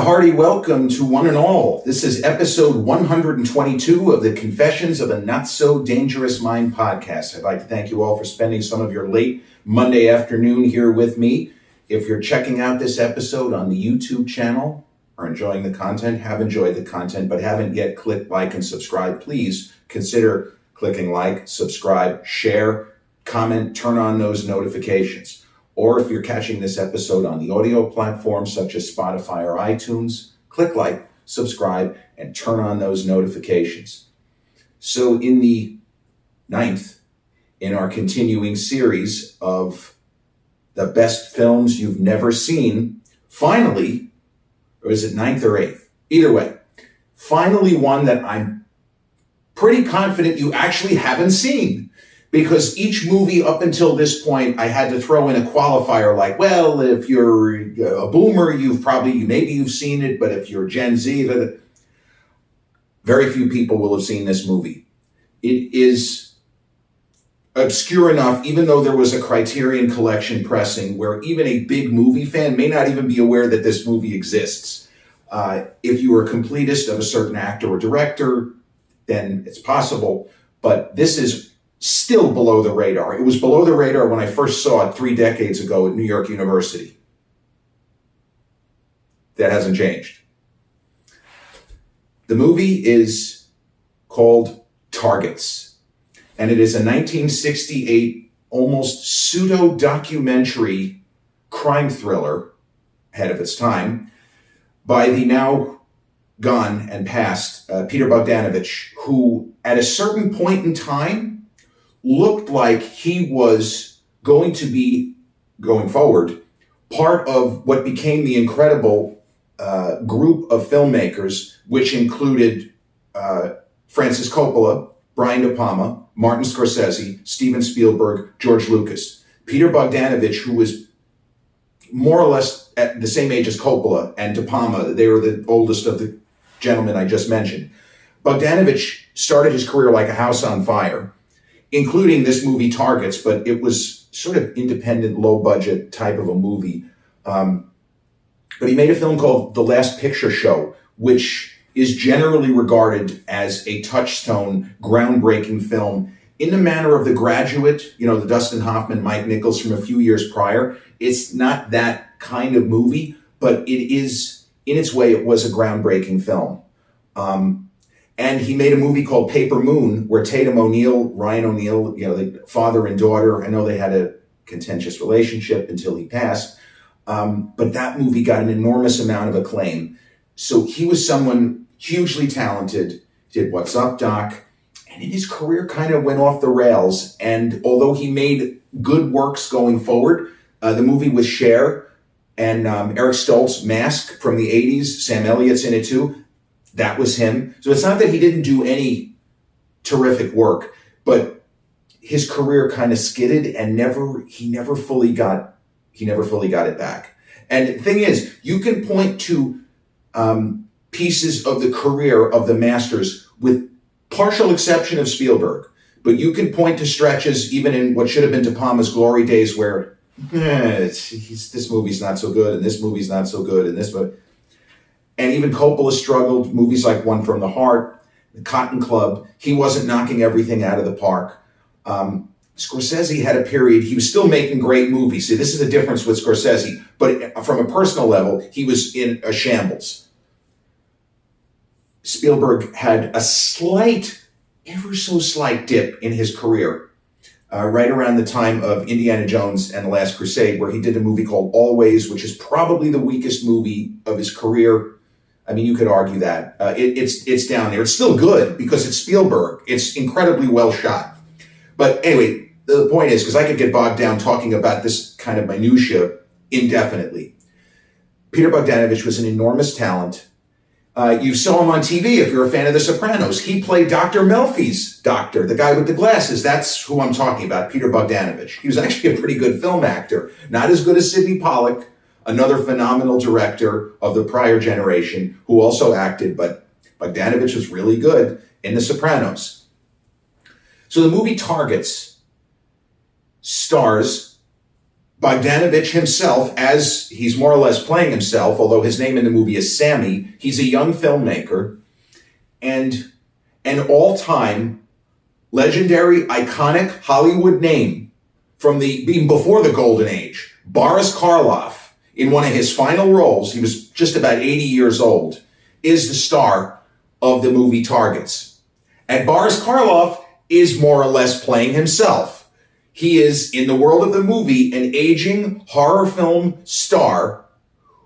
hearty welcome to one and all. This is episode 122 of the Confessions of a Not-So-Dangerous Mind podcast. I'd like to thank you all for spending some of your late Monday afternoon here with me. If you're checking out this episode on the YouTube channel or enjoying the content, have enjoyed the content, but haven't yet clicked like and subscribe, please consider clicking like, subscribe, share, comment, turn on those notifications. Or if you're catching this episode on the audio platforms such as Spotify or iTunes, click like, subscribe, and turn on those notifications. So in the 9th in our continuing series of the best films you've never seen, finally, or is it 9th or 8th? Either way, finally one that I'm pretty confident you actually haven't seen. Because each movie up until this point, I had to throw in a qualifier like, well, if you're a boomer, maybe you've seen it, but if you're Gen Z, very few people will have seen this movie. It is obscure enough, even though there was a Criterion Collection pressing where even a big movie fan may not even be aware that this movie exists. If you are a completist of a certain actor or director, then it's possible, but this is still below the radar. It was below the radar when I first saw it 3 decades ago at New York University. That hasn't changed. The movie is called Targets, and it is a 1968 almost pseudo-documentary crime thriller ahead of its time by the now gone and past Peter Bogdanovich, who at a certain point in time looked like he was going to be, going forward, part of what became the incredible group of filmmakers, which included Francis Coppola, Brian De Palma, Martin Scorsese, Steven Spielberg, George Lucas. Peter Bogdanovich, who was more or less at the same age as Coppola and De Palma, they were the oldest of the gentlemen I just mentioned. Bogdanovich started his career like a house on fire, including this movie Targets, but it was sort of independent, low-budget type of a movie. But he made a film called The Last Picture Show, which is generally regarded as a touchstone, groundbreaking film in the manner of The Graduate, the Dustin Hoffman, Mike Nichols from a few years prior. It's not that kind of movie, but it is, in its way, it was a groundbreaking film. And he made a movie called Paper Moon, where Tatum O'Neal, Ryan O'Neal, the father and daughter, I know they had a contentious relationship until he passed, but that movie got an enormous amount of acclaim. So he was someone hugely talented, did What's Up, Doc, and in his career kind of went off the rails. And although he made good works going forward, the movie with Cher and Eric Stoltz, Mask from the 80s, Sam Elliott's in it too, that was him. So it's not that he didn't do any terrific work, but his career kind of skidded and he never fully got it back. And the thing is, you can point to pieces of the career of the masters with partial exception of Spielberg, but you can point to stretches even in what should have been De Palma's glory days where this movie's not so good and this movie's not so good and this movie. And even Coppola struggled, movies like One from the Heart, The Cotton Club. He wasn't knocking everything out of the park. Scorsese had a period, he was still making great movies. See, this is the difference with Scorsese. But from a personal level, he was in a shambles. Spielberg had a ever so slight dip in his career, right around the time of Indiana Jones and the Last Crusade, where he did a movie called Always, which is probably the weakest movie of his career. I mean, you could argue that. It's down there. It's still good because it's Spielberg. It's incredibly well shot. But anyway, the point is, because I could get bogged down talking about this kind of minutia indefinitely. Peter Bogdanovich was an enormous talent. You saw him on TV if you're a fan of The Sopranos. He played Dr. Melfi's doctor, the guy with the glasses. That's who I'm talking about, Peter Bogdanovich. He was actually a pretty good film actor. Not as good as Sidney Pollack, another phenomenal director of the prior generation who also acted, but Bogdanovich was really good in The Sopranos. So the movie Targets stars Bogdanovich himself, as he's more or less playing himself, although his name in the movie is Sammy, he's a young filmmaker and an all-time legendary, iconic Hollywood name from even before the Golden Age. Boris Karloff, in one of his final roles, he was just about 80 years old, is the star of the movie Targets. And Boris Karloff is more or less playing himself. He is, in the world of the movie, an aging horror film star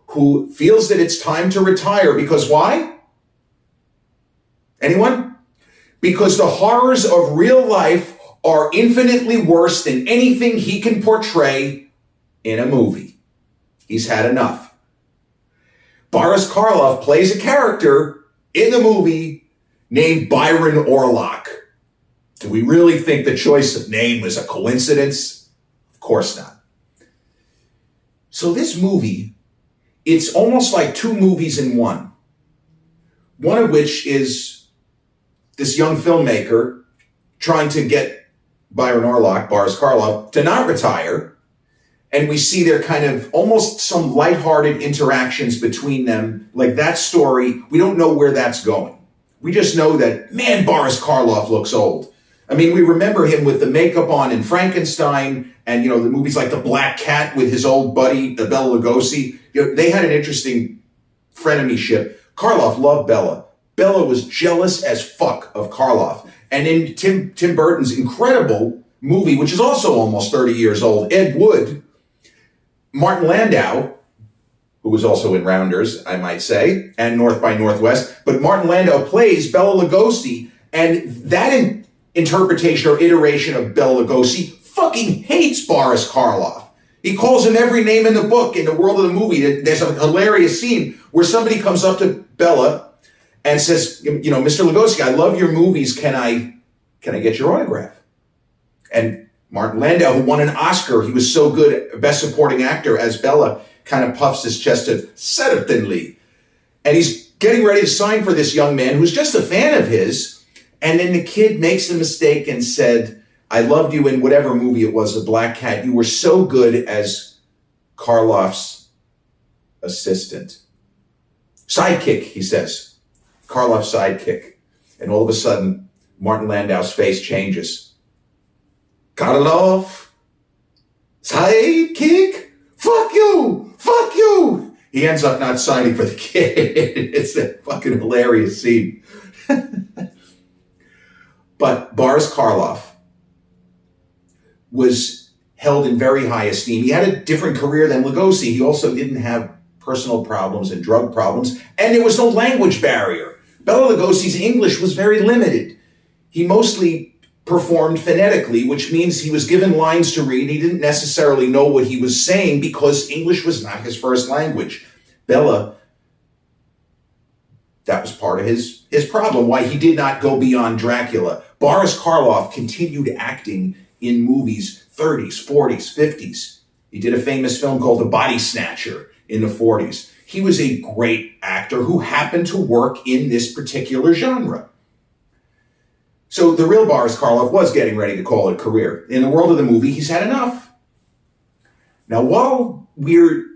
who feels that it's time to retire because why? Anyone? Because the horrors of real life are infinitely worse than anything he can portray in a movie. He's had enough. Boris Karloff plays a character in the movie named Byron Orlock. Do we really think the choice of name was a coincidence? Of course not. So this movie, it's almost like two movies in one. One of which is this young filmmaker trying to get Byron Orlock, Boris Karloff, to not retire. And we see their kind of almost some lighthearted interactions between them. Like that story, we don't know where that's going. We just know that, man, Boris Karloff looks old. I mean, we remember him with the makeup on in Frankenstein and, the movies like The Black Cat with his old buddy, Bela Lugosi. They had an interesting frenemyship. Karloff loved Bela. Bela was jealous as fuck of Karloff. And in Tim Burton's incredible movie, which is also almost 30 years old, Ed Wood, Martin Landau, who was also in Rounders, I might say, and North by Northwest, but Martin Landau plays Bela Lugosi, and that interpretation or iteration of Bela Lugosi fucking hates Boris Karloff. He calls him every name in the book. In the world of the movie, there's a hilarious scene where somebody comes up to Bela and says, Mr. Lugosi, I love your movies. Can I get your autograph? And Martin Landau, who won an Oscar, he was so good, Best Supporting Actor as Bela, kind of puffs his chest to certainly. And he's getting ready to sign for this young man who's just a fan of his. And then the kid makes the mistake and said, I loved you in whatever movie it was, The Black Cat. You were so good as Karloff's assistant. Sidekick, he says. Karloff's sidekick. And all of a sudden, Martin Landau's face changes. Karloff? Sidekick? Fuck you! Fuck you! He ends up not signing for the kid. It's a fucking hilarious scene. But Boris Karloff was held in very high esteem. He had a different career than Lugosi. He also didn't have personal problems and drug problems, and there was no language barrier. Bela Lugosi's English was very limited. He mostly performed phonetically, which means he was given lines to read. He didn't necessarily know what he was saying because English was not his first language. Bela, that was part of his problem, why he did not go beyond Dracula. Boris Karloff continued acting in movies 30s, 40s, 50s. He did a famous film called The Body Snatcher in the 40s. He was a great actor who happened to work in this particular genre. So the real Boris Karloff was getting ready to call it a career. In the world of the movie, he's had enough. Now, while we're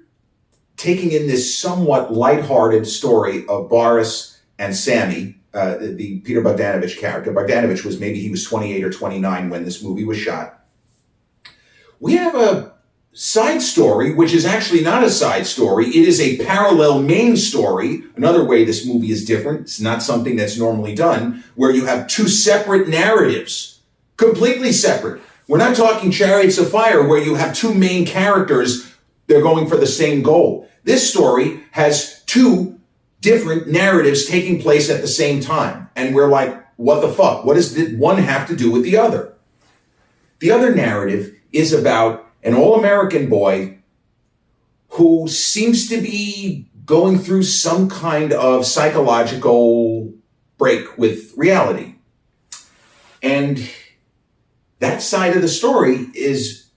taking in this somewhat lighthearted story of Boris and Sammy, the Peter Bogdanovich character. Bogdanovich he was 28 or 29 when this movie was shot. We have a side story, which is actually not a side story. It is a parallel main story. Another way this movie is different. It's not something that's normally done, where you have two separate narratives, completely separate. We're not talking Chariots of Fire, where you have two main characters. They're going for the same goal. This story has two different narratives taking place at the same time. And we're like, what the fuck? What does one have to do with the other? The other narrative is about an all-American boy who seems to be going through some kind of psychological break with reality. And that side of the story is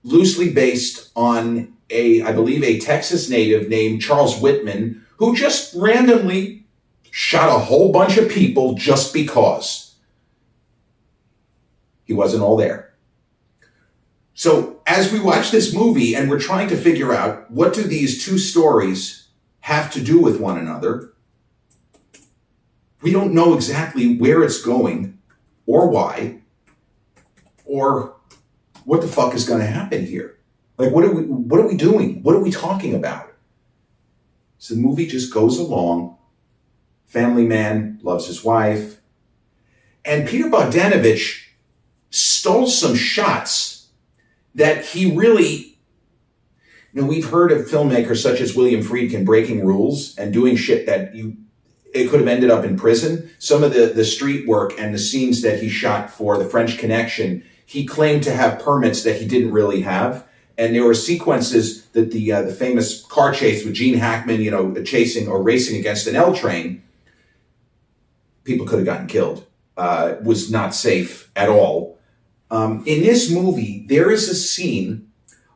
loosely based on I believe a Texas native named Charles Whitman, who just randomly shot a whole bunch of people just because he wasn't all there. So as we watch this movie and we're trying to figure out what do these two stories have to do with one another, we don't know exactly where it's going or why or what the fuck is going to happen here. Like, what are we doing? What are we talking about? So the movie just goes along. Family man loves his wife. And Peter Bogdanovich stole some shots that he really, we've heard of filmmakers such as William Friedkin breaking rules and doing shit that it could have ended up in prison. Some of the street work and the scenes that he shot for The French Connection, he claimed to have permits that he didn't really have. And there were sequences that the famous car chase with Gene Hackman, chasing or racing against an L train, people could have gotten killed. Was not safe at all. In this movie, there is a scene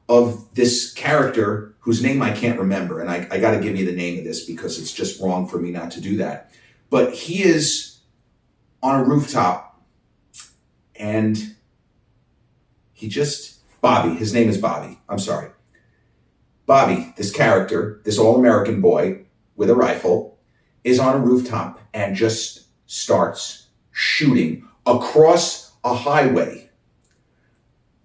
of this character whose name I can't remember, and I got to give you the name of this because it's just wrong for me not to do that. But he is on a rooftop, and Bobby, his name is Bobby, I'm sorry. Bobby, this character, this all-American boy with a rifle, is on a rooftop and just starts shooting across a highway.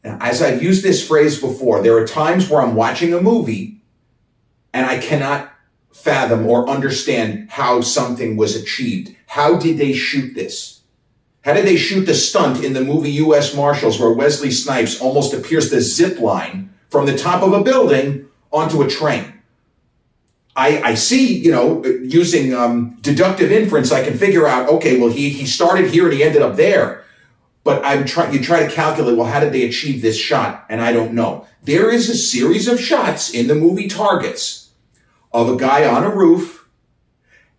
Now, as I've used this phrase before, there are times where I'm watching a movie and I cannot fathom or understand how something was achieved. How did they shoot this? How did they shoot the stunt in the movie U.S. Marshals where Wesley Snipes almost appears to zip line from the top of a building onto a train? I see, using deductive inference, I can figure out, okay, well, he started here and he ended up there. But you try to calculate, well, how did they achieve this shot? And I don't know. There is a series of shots in the movie Targets of a guy on a roof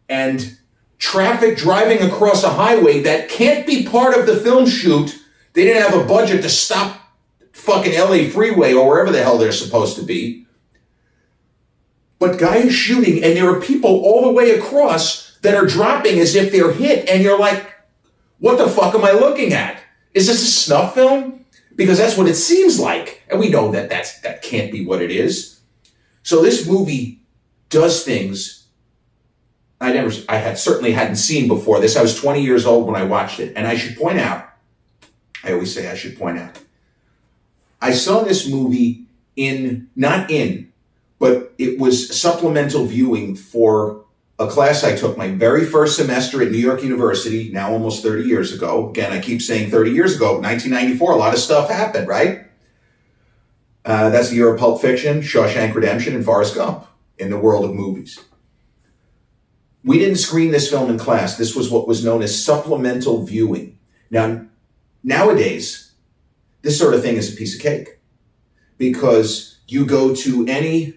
and traffic driving across a highway that can't be part of the film shoot. They didn't have a budget to stop fucking LA freeway or wherever the hell they're supposed to be. But guy is shooting and there are people all the way across that are dropping as if they're hit. And you're like, what the fuck am I looking at? Is this a snuff film? Because that's what it seems like. And we know that that can't be what it is. So this movie does things I certainly hadn't seen before this. I was 20 years old when I watched it. And I should point out, I always say I should point out, I saw this movie but it was supplemental viewing for a class I took my very first semester at New York University, now almost 30 years ago. Again, I keep saying 30 years ago, 1994, a lot of stuff happened, right? That's the year of Pulp Fiction, Shawshank Redemption, and Forrest Gump in the world of movies. We didn't screen this film in class. This was what was known as supplemental viewing. Now, nowadays, this sort of thing is a piece of cake because you go to any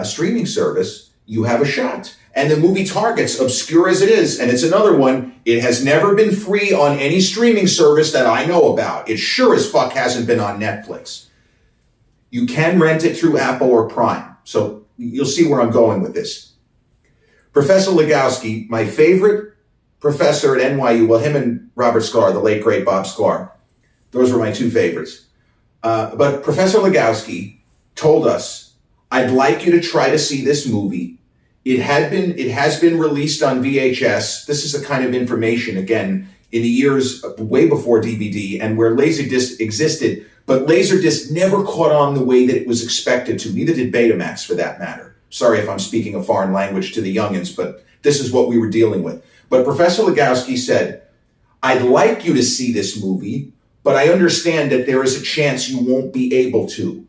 streaming service, you have a shot. And the movie Targets, obscure as it is, and it's another one, it has never been free on any streaming service that I know about. It sure as fuck hasn't been on Netflix. You can rent it through Apple or Prime. So you'll see where I'm going with this. Professor Legowski, my favorite professor at NYU, well, him and Robert Scar, the late, great Bob Scar, those were my two favorites. But Professor Legowski told us, I'd like you to try to see this movie. It has been released on VHS. This is the kind of information, again, in the years way before DVD and where Laserdisc existed, but Laserdisc never caught on the way that it was expected to. Neither did Betamax, for that matter. Sorry if I'm speaking a foreign language to the youngins, but this is what we were dealing with. But Professor Legowski said, I'd like you to see this movie, but I understand that there is a chance you won't be able to.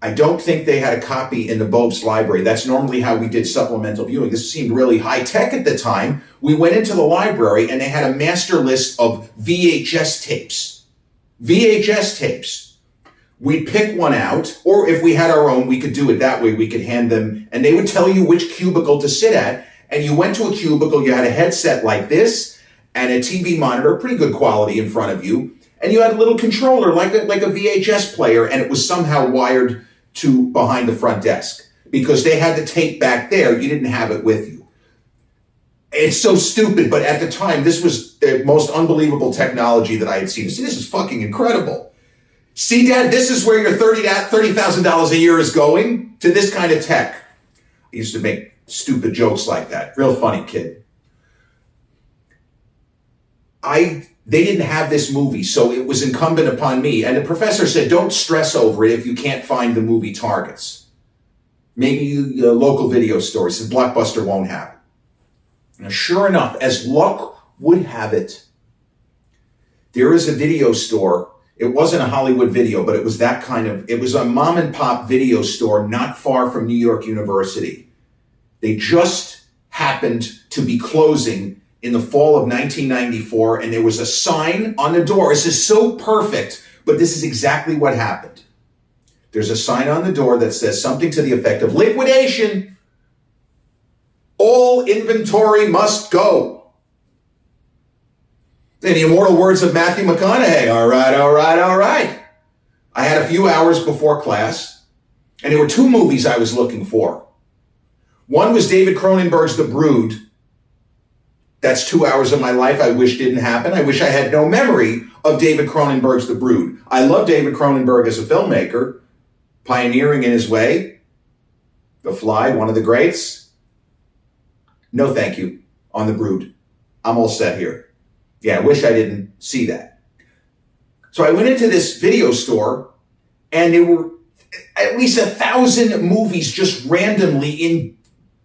I don't think they had a copy in the Bobst library. That's normally how we did supplemental viewing. This seemed really high tech at the time. We went into the library and they had a master list of VHS tapes. VHS tapes. We'd pick one out, or if we had our own, we could do it that way. We could hand them, and they would tell you which cubicle to sit at. And you went to a cubicle, you had a headset like this, and a TV monitor, pretty good quality in front of you. And you had a little controller, like a VHS player, and it was somehow wired to behind the front desk. Because they had the tape back there, you didn't have it with you. It's so stupid, but at the time, this was the most unbelievable technology that I had seen. This is fucking incredible. See, Dad, this is where your $30,000 a year is going, to this kind of tech. I used to make stupid jokes like that. Real funny kid. They didn't have this movie, so it was incumbent upon me. And the professor said, don't stress over it if you can't find the movie targets. Maybe local video stores, and Blockbuster won't have it. Now, sure enough, as luck would have it, there is a video store. It wasn't a Hollywood Video, but it was it was a mom and pop video store not far from New York University. They just happened to be closing in the fall of 1994, and there was a sign on the door. This is so perfect, but this is exactly what happened. There's a sign on the door that says something to the effect of liquidation. All inventory must go. In the immortal words of Matthew McConaughey, all right, all right, all right. I had a few hours before class, and there were two movies I was looking for. One was David Cronenberg's The Brood. That's 2 hours of my life I wish didn't happen. I wish I had no memory of David Cronenberg's The Brood. I love David Cronenberg as a filmmaker, pioneering in his way. The Fly, one of the greats. No thank you on The Brood. I'm all set here. Yeah, I wish I didn't see that. So I went into this video store, and there were at least 1,000 movies just randomly in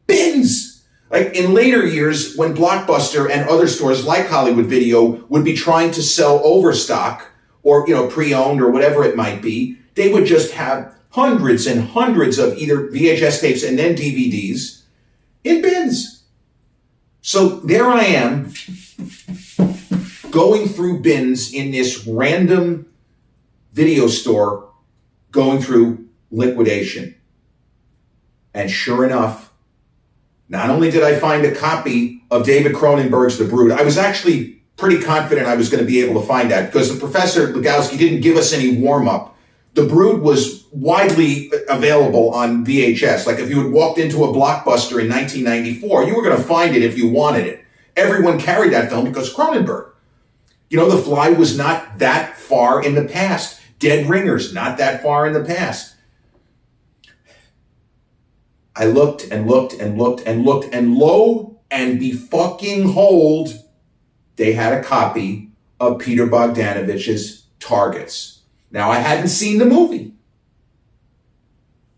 bins. Like in later years, when Blockbuster and other stores like Hollywood Video would be trying to sell overstock or, pre-owned or whatever it might be, they would just have hundreds and hundreds of either VHS tapes and then DVDs in bins. So there I am, going through bins in this random video store, going through liquidation. And sure enough, not only did I find a copy of David Cronenberg's The Brood, I was actually pretty confident I was going to be able to find that because the Professor Legowski didn't give us any warm-up. The Brood was widely available on VHS. Like if you had walked into a Blockbuster in 1994, you were going to find it if you wanted it. Everyone carried that film because Cronenberg. The Fly was not that far in the past. Dead Ringers, not that far in the past. I looked and looked and looked and looked, and lo and behold, they had a copy of Peter Bogdanovich's Targets. Now, I hadn't seen the movie,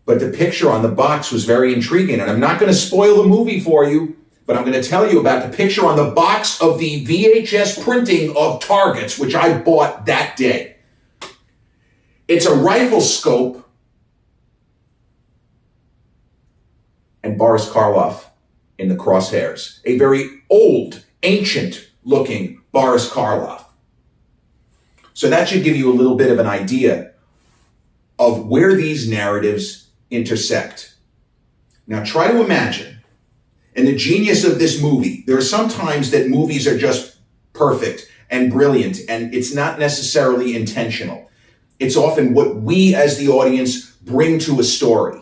but the picture on the box was very intriguing, and I'm not going to spoil the movie for you, but I'm going to tell you about the picture on the box of the VHS printing of Targets, which I bought that day. It's a rifle scope and Boris Karloff in the crosshairs. A very old, ancient-looking Boris Karloff. So that should give you a little bit of an idea of where these narratives intersect. Now try to imagine. And the genius of this movie, there are some times that movies are just perfect and brilliant, and it's not necessarily intentional. It's often what we as the audience bring to a story.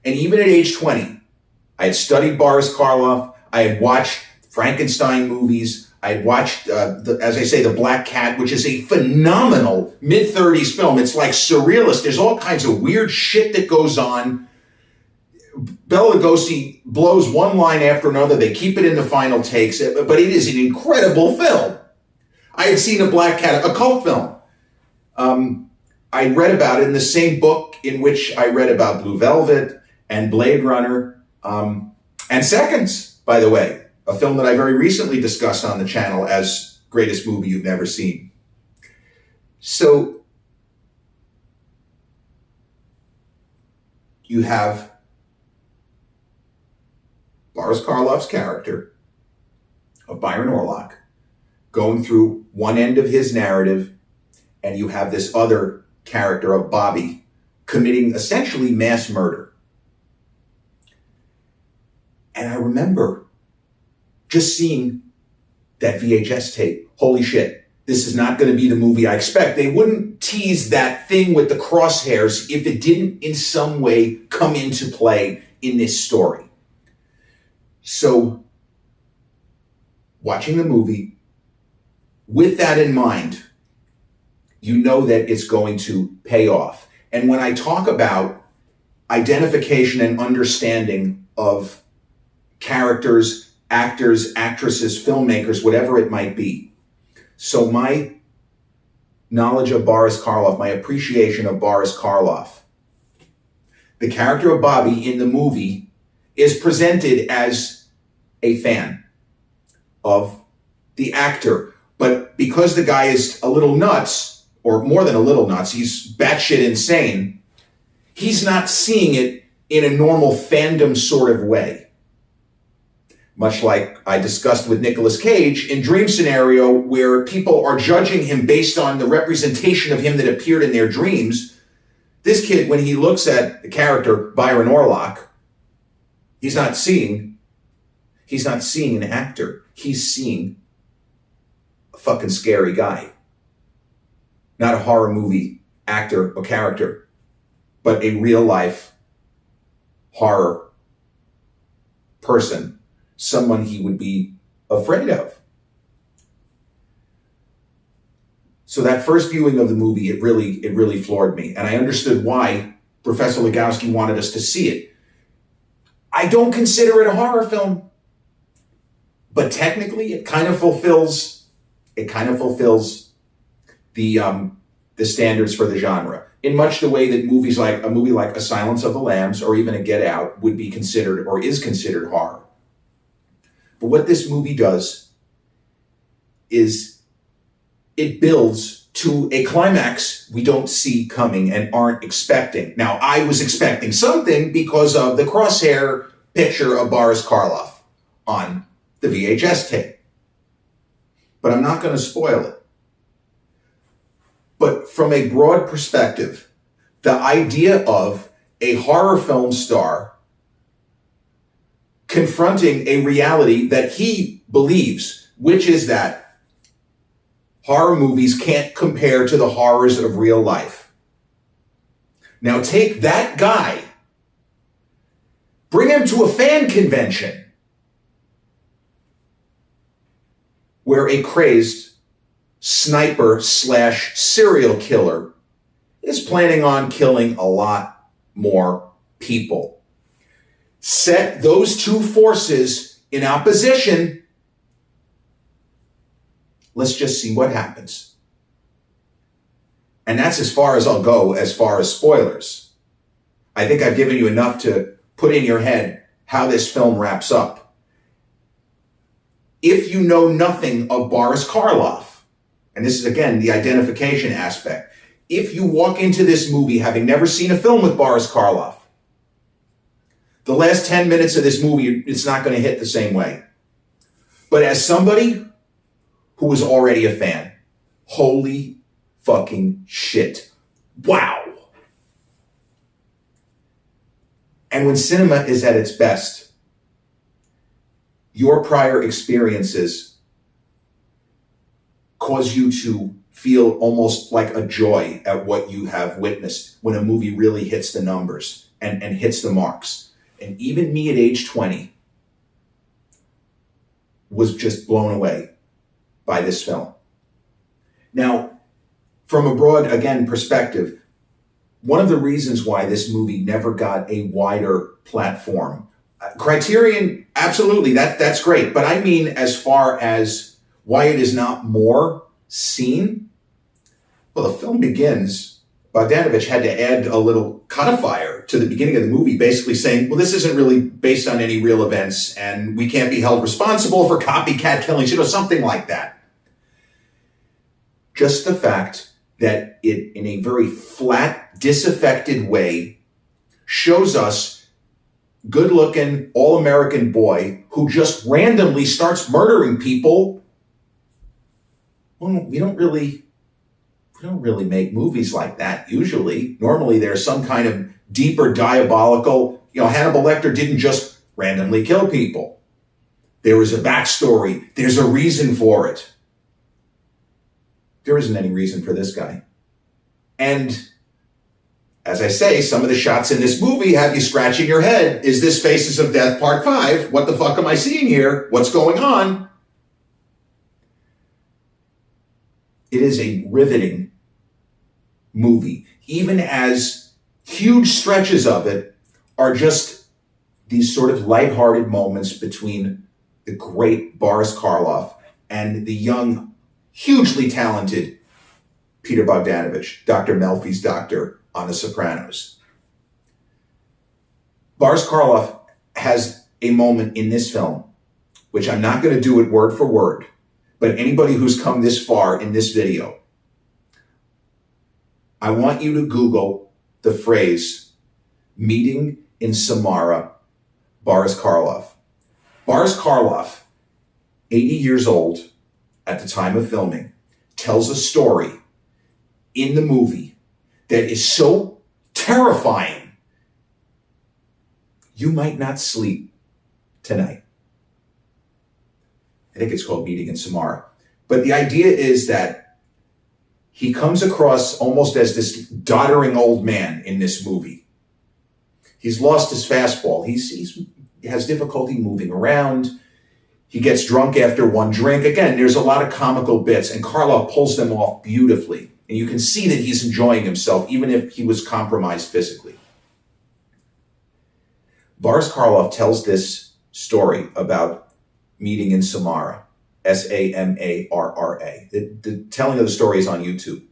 And even at age 20, I had studied Boris Karloff. I had watched Frankenstein movies. I had watched, The Black Cat, which is a phenomenal mid-30s film. It's like surrealist. There's all kinds of weird shit that goes on. Bela Lugosi blows one line after another. They keep it in the final takes, but it is an incredible film. I had seen The Black Cat, a cult film. I read about it in the same book in which I read about Blue Velvet and Blade Runner, and Seconds, by the way, a film that I very recently discussed on the channel as greatest movie you've never seen. So you have Boris Karloff's character of Byron Orlock going through one end of his narrative, and you have this other character of Bobby committing essentially mass murder. And I remember just seeing that VHS tape. Holy shit, this is not going to be the movie I expect. They wouldn't tease that thing with the crosshairs if it didn't in some way come into play in this story. So, watching the movie, with that in mind, you know that it's going to pay off. And when I talk about identification and understanding of characters, actors, actresses, filmmakers, whatever it might be. So my knowledge of Boris Karloff, my appreciation of Boris Karloff, the character of Bobby in the movie is presented as a fan of the actor. But because the guy is a little nuts, or more than a little nuts, he's batshit insane, he's not seeing it in a normal fandom sort of way. Much like I discussed with Nicolas Cage in Dream Scenario, where people are judging him based on the representation of him that appeared in their dreams. This kid, when he looks at the character Byron Orlock, he's not seeing an actor. He's seeing a fucking scary guy. Not a horror movie actor or character, but a real life horror person. Someone he would be afraid of. So that first viewing of the movie, it really floored me. And I understood why Professor Legowski wanted us to see it. I don't consider it a horror film, but technically it kind of fulfills the standards for the genre, in much the way that a movie like A Silence of the Lambs or even a Get Out would be considered or is considered horror. But what this movie does is it builds to a climax we don't see coming and aren't expecting. Now, I was expecting something because of the crosshair picture of Boris Karloff on the VHS tape. But I'm not going to spoil it. But from a broad perspective, the idea of a horror film star confronting a reality that he believes, which is that horror movies can't compare to the horrors of real life. Now take that guy, bring him to a fan convention where a crazed sniper / serial killer is planning on killing a lot more people. Set those two forces in opposition. Let's just see what happens. And that's as far as I'll go as far as spoilers. I think I've given you enough to put in your head how this film wraps up. If you know nothing of Boris Karloff, and this is again the identification aspect, if you walk into this movie having never seen a film with Boris Karloff, the last 10 minutes of this movie, it's not going to hit the same way. But as somebody who was already a fan, holy fucking shit. Wow. And when cinema is at its best, your prior experiences cause you to feel almost like a joy at what you have witnessed when a movie really hits the numbers and hits the marks. And even me at age 20 was just blown away by this film. Now, from a broad, again, perspective, one of the reasons why this movie never got a wider platform, Criterion, absolutely, that's great. But I mean, as far as why it is not more seen, well, the film begins, Bogdanovich had to add a little codifier to the beginning of the movie, basically saying, well, this isn't really based on any real events, and we can't be held responsible for copycat killings, something like that. Just the fact that it, in a very flat, disaffected way, shows us good-looking, all-American boy who just randomly starts murdering people. Well, we don't really make movies like that usually. Normally there's some kind of deeper diabolical, Hannibal Lecter didn't just randomly kill people. There was a backstory. There's a reason for it. There isn't any reason for this guy. And as I say, some of the shots in this movie have you scratching your head. Is this Faces of Death Part 5? What the fuck am I seeing here? What's going on? It is a riveting movie, even as huge stretches of it are just these sort of lighthearted moments between the great Boris Karloff and the young, hugely talented Peter Bogdanovich, Dr. Melfi's doctor on The Sopranos. Boris Karloff has a moment in this film, which I'm not going to do it word for word, but anybody who's come this far in this video, I want you to Google the phrase, meeting in Samara, Boris Karloff. Boris Karloff, 80 years old at the time of filming, tells a story in the movie that is so terrifying, you might not sleep tonight. I think it's called Meeting in Samara. But the idea is that he comes across almost as this doddering old man in this movie. He's lost his fastball. He has difficulty moving around. He gets drunk after one drink. Again, there's a lot of comical bits, and Karloff pulls them off beautifully. And you can see that he's enjoying himself, even if he was compromised physically. Boris Karloff tells this story about meeting in Samara, Samarra. The telling of the story is on YouTube.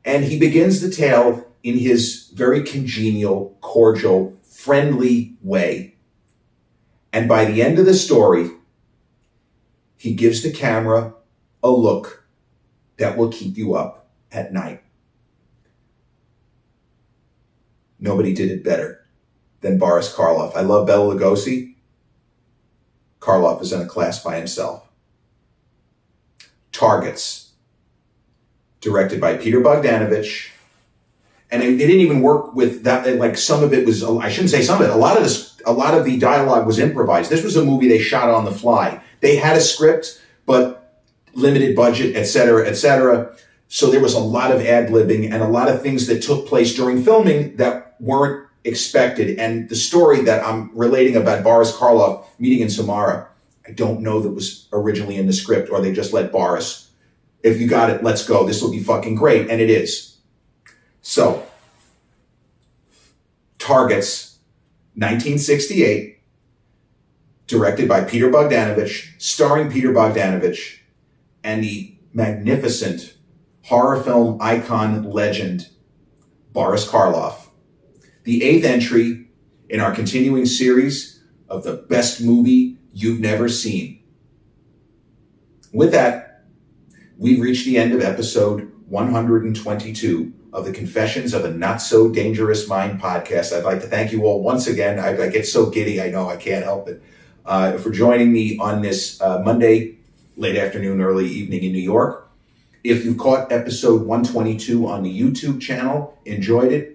And he begins the tale in his very congenial, cordial, friendly way. And by the end of the story, he gives the camera a look that will keep you up at night. Nobody did it better than Boris Karloff. I love Bela Lugosi. Karloff is in a class by himself. Targets, directed by Peter Bogdanovich. And they didn't even work with that. Like some of it was, I shouldn't say some of it. A lot of the dialogue was improvised. This was a movie they shot on the fly. They had a script, but limited budget, et cetera, et cetera. So there was a lot of ad-libbing and a lot of things that took place during filming that weren't expected. And the story that I'm relating about Boris Karloff meeting in Samara, I don't know that was originally in the script, or they just let Boris, if you got it, let's go. This will be fucking great. And it is. So, Targets, 1968, directed by Peter Bogdanovich, starring Peter Bogdanovich, and the magnificent horror film icon legend, Boris Karloff. The 8th entry in our continuing series of the best movie you've never seen. With that, we've reached the end of episode 122 of the Confessions of a Not So Dangerous Mind podcast. I'd like to thank you all once again. I get so giddy, I know I can't help it, for joining me on this Monday, late afternoon, early evening in New York. If you caught episode 122 on the YouTube channel,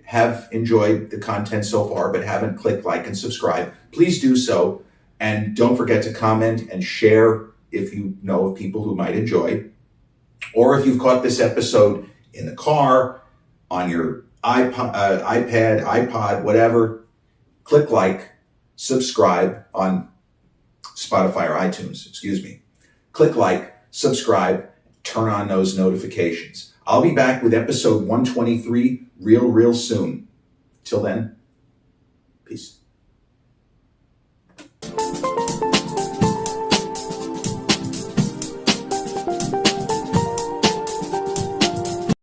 have enjoyed the content so far, but haven't clicked like and subscribe, please do so. And don't forget to comment and share if you know of people who might enjoy. Or if you've caught this episode in the car, on your iPad, iPod, whatever, click like, subscribe on Spotify or iTunes, Click like, subscribe, turn on those notifications. I'll be back with episode 123 real soon. Till then, peace.